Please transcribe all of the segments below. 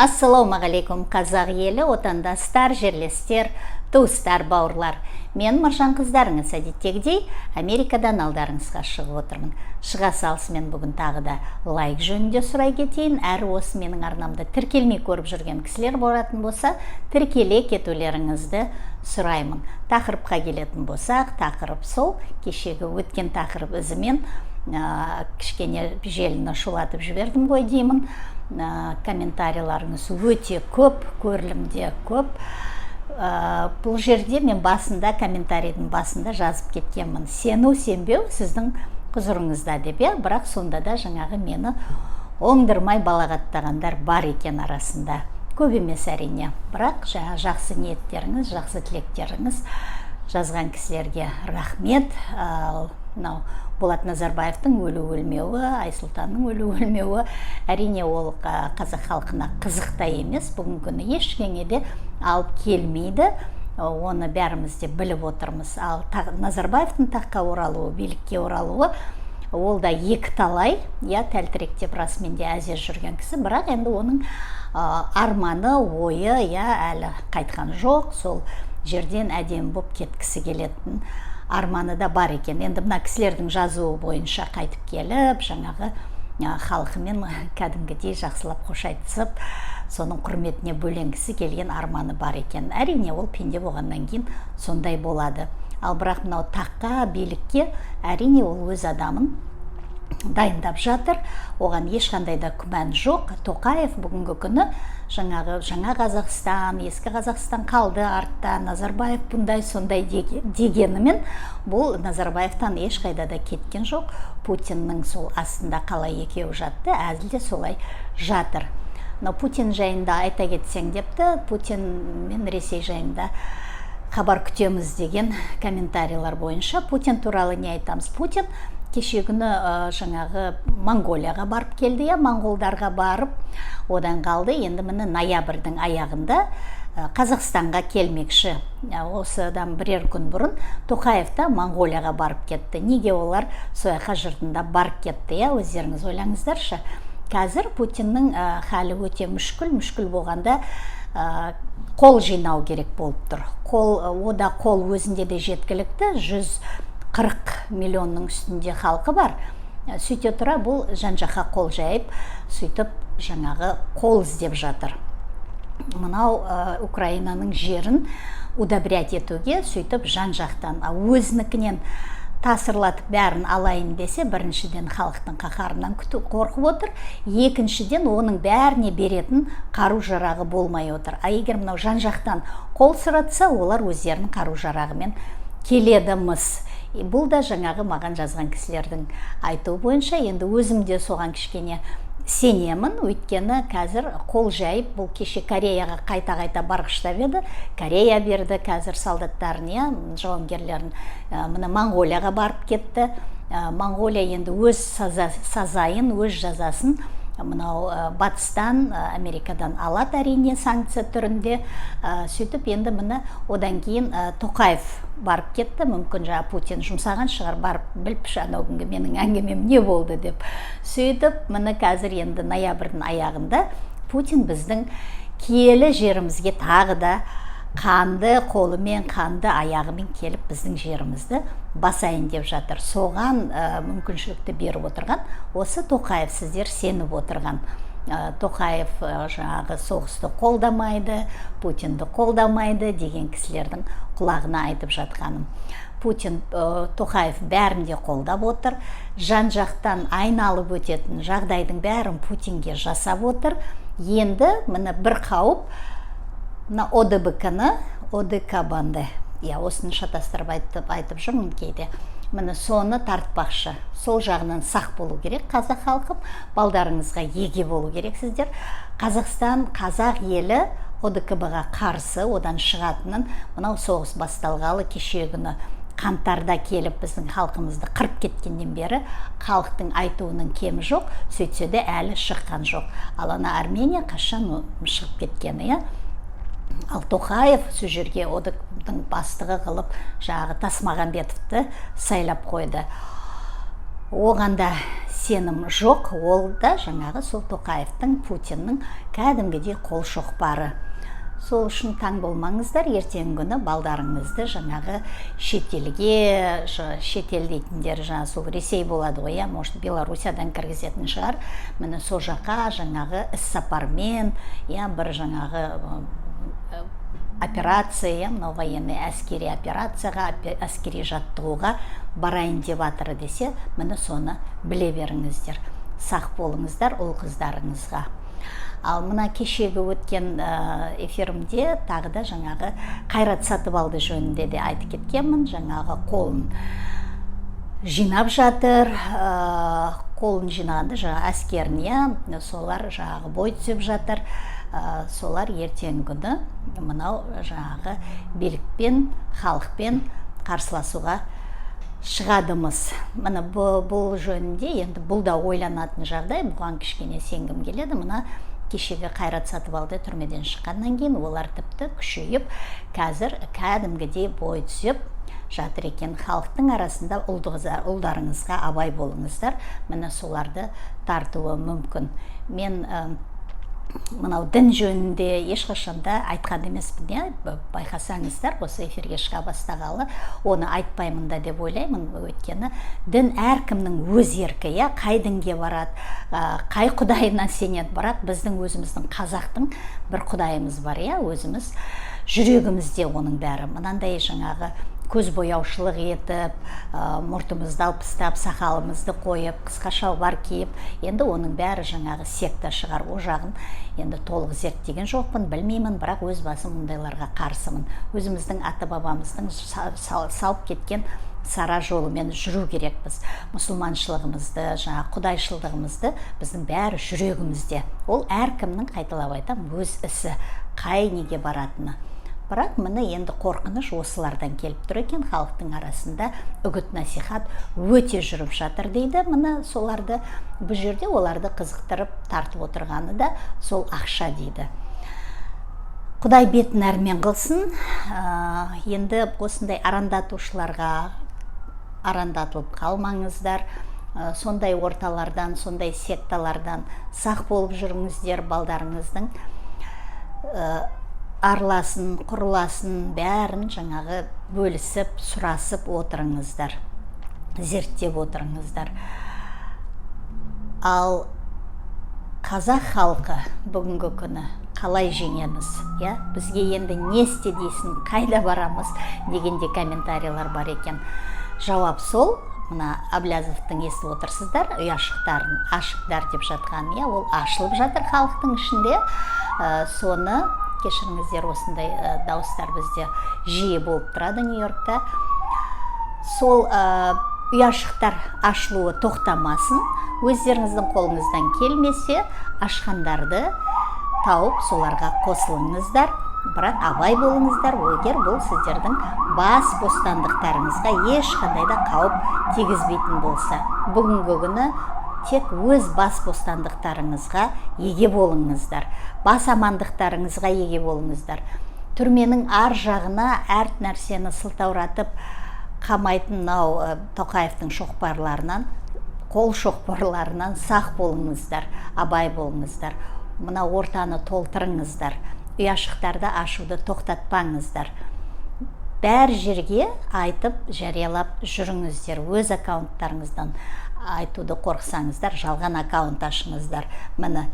Ассалаумағалейкум қазақ елі, отандастар, жерлестер, туыстар, бауырлар. Мен Маржан қыздарыңыз әдеттегідей Америкадан алдарыңызға шығып отырмын. Шыға салысымен бүгін тағы да лайк жөнінде сұрай кетейін. Әрі осы менің арнамда тіркелмей көріп жүрген кісілер болатын болса, тіркеле кетулеріңізді сұраймын. Тақырыпқа келетін болсақ, тақырып сол, кешегі өткен тақырып ізімен кішкене желіні шулатып жібердім ғой деймін. Комментарийларыңыз өте көп, көрілімде көп. Бұл жерде мен басында, комментарийдің басында жазып кеткенмін. Сену, сенбеу сіздің құзырыңызда деп, бірақ сонда да жаңағы мені оңдырмай балағаттағандар бар екен арасында. Көп емес әрине, бірақ жақсы ниеттеріңіз, жақсы тілектеріңіз жазған кісілерге рахмет. Болат Назарбаевтың өлу-өлмеуі, Айсұлтанның өлу-өлмеуі әрине ол қазақ халқына қызық та емес, бүгін күні ешкеңеде алып келмейді, оны бәріміз де біліп отырмыз. Ал Назарбаевтың таққа оралуы, билікке оралуы, ол да екі талай, тәлтіректеп расымен де әзер жүрген кісі, бірақ енді оның арманы, ойы әлі қайтқан жоқ, сол жерден әдемі болып кеткісі келетін арманы да бар екен. Енді мына кісілердің жазуы бойынша қайтып келіп, жаңағы халқымен кәдімгідей жақсылап қош айтысып, соның құрметіне бөленгісі келген арманы бар екен. Әрине ол пенде болғаннан кейін сондай болады. Ал бірақ мынау таққа, билікке әрине ол өз адамын дайындап жатыр. Оған ешқандай да күмән жоқ. Тоқаев бүгінгі күні жаңа Қазақстан, ескі Қазақстан қалды артта, Назарбаев бұндай сондай дегенімен, бұл Назарбаевтан ешқайда да кеткен жоқ. Путиннің сол астында қалай екеуі жатты, әзілде солай жатыр. Путин жайында айта кетсең депті, Путин мен Ресей жайында хабар күтеміз деген комментарийлар бойынша. Путин туралы не айтамыз? Путин кешегіні жаңағы Монголияға барып келді, монголдарға барып, одан қалды, енді міне ноябрьдің аяғында Қазақстанға келмекші. Осыдан бірер күн бұрын Тоқаев та Монголияға барып кетті. Неге олар сояқа жұртында барып кетті, өздеріңіз ойлаңыздаршы. Қазір Путиннің халі өте мүшкіл болғанда қол жинау керек болып тұр. Ода қол өзінде де жеткілікті, 140 миллионның үстінде халқы бар. Сөйте тұра бұл жан-жаққа қол жайып, сөйтіп жаңағы қол іздеп жатыр. Мынау Украинаның жерін удобрять етуге сөйтіп жан-жақтан өзінікінен тасырлатып бәрін алайын десе, біріншіден халықтың қаһарынан қорқып отыр, екіншіден оның бәріне беретін қару-жарағы болмай отыр. Егер мынау жан-жақтан қол сұратса, олар өздерінің қару-жарағымен келеді-міс. Бұл да жаңағы маған жазған кісілердің айтуы бойынша, енді өзімде соған кішкене сенемін, өйткені қазір қол жайып, бұл кеше Кореяға қайта барғыштап еді, Корея берді қазір солдаттарын, жауынгерлерін, мына Монголияға барып кетті. Монголия енді өз сазайын, өз жазасын мынау батыстан, Америкадан алады әрине санкция түрінде. Сөйтіп енді міне одан кейін Тоқаев барып кетті. Мүмкін Путин жұмсаған шығар, барып біліп анау күнгі менің әңгімем не болды деп. Сөйтіп міне қазір енді ноябрьдің аяғында Путин біздің киелі жерімізге тағы да қанды қолымен, қанды аяғымен келіп біздің жерімізді басайын деп жатыр. Соған мүмкіншілікті беріп отырған осы Тоқаев, сіздер сеніп отырған. Тоқаев жаңағы соғысты қолдамайды, Путинді қолдамайды деген кісілердің құлағына айтып жатқаным. Путин, Тоқаев бәрін де қолдап отыр. Жан-жақтан айналып өтетін жағдайдың бәрін Путинге жасап отыр. Енді міне бір қауіп ОДК-ны, ОДК банды, осыны шатастырып айтып жүрмін кейде. Міне соны тартпақшы. Сол жағынан сақ болу керек қазақ халқым, балдарыңызға еге болу керек сіздер. Қазақстан, қазақ елі ОДКБ-ға қарсы, одан шығатынын, мынау соғыс басталғалы кешегіні қаңтарда келіп біздің халқымызды қырып кеткеннен бері халықтың айтуының кемі жоқ, сөйтсе де әлі шыққан жоқ. Ал ана Армения қашан шығып кеткені, Ал Тоқаев сөз жерге ОДК-ның бастығы қылып, жағы Тасмағамбетовті сайлап қойды. оғанда сенім жоқ, ол да жаңағы сол Тоқаевтың, Путиннің кәдімгідей қол шоқпары. Сол үшін таң болмаңыздар, ертеңгі күні балдарыңызды жаңағы шетелге, шетел дейтіндер жаңағы сол Ресей болады ғой, может Белоруссиядан кіргізетін шығар. Міне сол жаққа жаңағы іс-сапармен, бір жаңағы операция, мынау военный әскери операцияға, әскери жаттығуға барайын деп жатыр десе, міне соны біле беріңіздер. Сақ болыңыздар ұл қыздарыңызға. Ал мына кешегі өткен эфирімде тағы да жаңағы Қайрат Сатыбалды жөнінде де айтып кеткенмін. Жаңағы қолын жинап жатыр, қолын жинағанда жаңағы әскеріне, солар жаңағы бой түсіп жатыр. Солар ертеңгі күні мынау жаңағы билікпен, халықпен қарсыласуға шығадымыз. Мына бұл жөнінде енді бұл да ойланатын жағдай, бұған кішкене сенгім келеді. Мына кешегі Қайрат Сатыбалды түрмеден шыққаннан кейін олар тіпті күшейіп, қазір кәдімгідей бой түсіп жатыр екен. Халықтың арасында ұлдарыңызға абай болыңыздар, міне соларды тартуы мүмкін. Мен мынау дін жөнінде ешқашанда айтқан емеспін, байқасаңыздар, осы эфирге шыға бастағалы оны айтпаймын да деп ойлаймын. Өйткені дін әркімнің өз еркі, қай дінге барады, қай құдайына сенеді. Бірақ біздің өзіміздің қазақтың бір құдайымыз бар, өзіміз жүрегімізде оның бәрі. Мынандай жаңағы көз бояушылық етіп, мұртымызды алпыстап, сақалымызды қойып, қысқа шалбар киіп, енді оның бәрі жаңағы секта шығар. О жағын енді толық зерттеген жоқпын, білмеймін, бірақ өз басым мұндайларға қарсымын. Өзіміздің ата-бабамыздың салып кеткен сара жолымен жүру керекпіз. Мұсылманшылығымызды, жаңағы құдайшылдығымызды біздің бәрі жүрегімізде. Ол әркімнің, қайталап айтам, өз ісі, қай неге баратыны. Бірақ міне енді қорқыныш осылардан келіп тұр екен. Халықтың арасында үгіт насихат өте жүріп жатыр дейді. Міне соларды, бұл жерде оларды қызықтырып тартып отырғаны да сол ақша дейді. Құдай бетін әрмен қылсын. Енді осындай арандатушыларға арандатылып қалмаңыздар. Сондай орталардан, сондай секталардан сақ болып жүріңіздер. Балдарыңыздың арласын, құрыласын бәрін жаңағы бөлісіп, сұрасып отырыңыздар, зерттеп отырыңыздар. Ал қазақ халқы бүгінгі күні қалай жеңеміз? Бізге енді не істе дейсің, қайда барамыз дегенде комментарийлар бар екен. Жауап сол, мына Әблязовтың естіп отырсыздар, ұяшықтарын ашықтар деп жатқан, ол ашылып жатыр халықтың ішінде. Соны кешіріңіздер, осындай дауыстар бізде жиі болып тұрады Нью-Йоркта. Сол ұяшықтар ашылуы тоқтамасын, өздеріңіздің қолыңыздан келмесе, ашқандарды тауып соларға қосылыңыздар. Бірақ абай болыңыздар, егер бұл сіздердің бас бостандықтарыңызға ешқандай да қауіп тигізбейтін болса. Бүгінгі күні тек өз бас бостандықтарыңызға еге болыңыздар, бас амандықтарыңызға еге болыңыздар. Түрменің ар жағына әр нәрсені сылтауратып қамайтын Тоқаевтың шоқпарларынан, қол шоқпарларынан сақ болыңыздар, абай болыңыздар. Мына ортаны толтырыңыздар, ұяшықтарды ашуды тоқтатпаңыздар. Бәр жерге айтып, жариялап жүріңіздер. Өз аккаунттарыңыздан айтуды қорқсаңыздар, жалған аккаунт ашыңыздар. Міне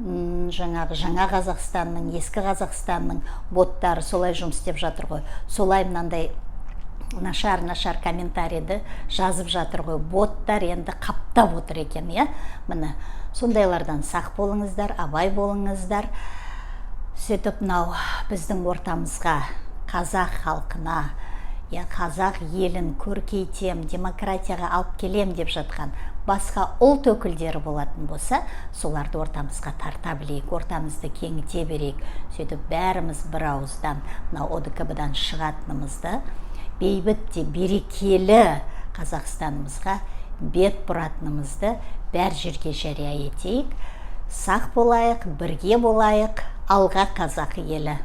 жаңағы жаңа Қазақстанның, ескі Қазақстанның боттары солай жұмыс істеп жатыр ғой. Солай мынандай нашар комментарийді жазып жатыр ғой. Боттар енді қаптап отыр екен, Міне сондайлардан сақ болыңыздар, абай болыңыздар. Сөйтіп біздің ортамызға, қазақ халқына, қазақ елін көркейтем, демократияға алып келем деп жатқан басқа ұлт өкілдері болатын болса, соларды ортамызға тарта білейік, ортамызды кеңіте берейік. Сөйтіп бәріміз бір ауыздан ОДКБ-дан шығатынымызды, бейбіт те берекелі Қазақстанымызға бет бұратынымызды бәр жерге жария етейік. Сақ болайық, бірге болайық, алға қазақ елі.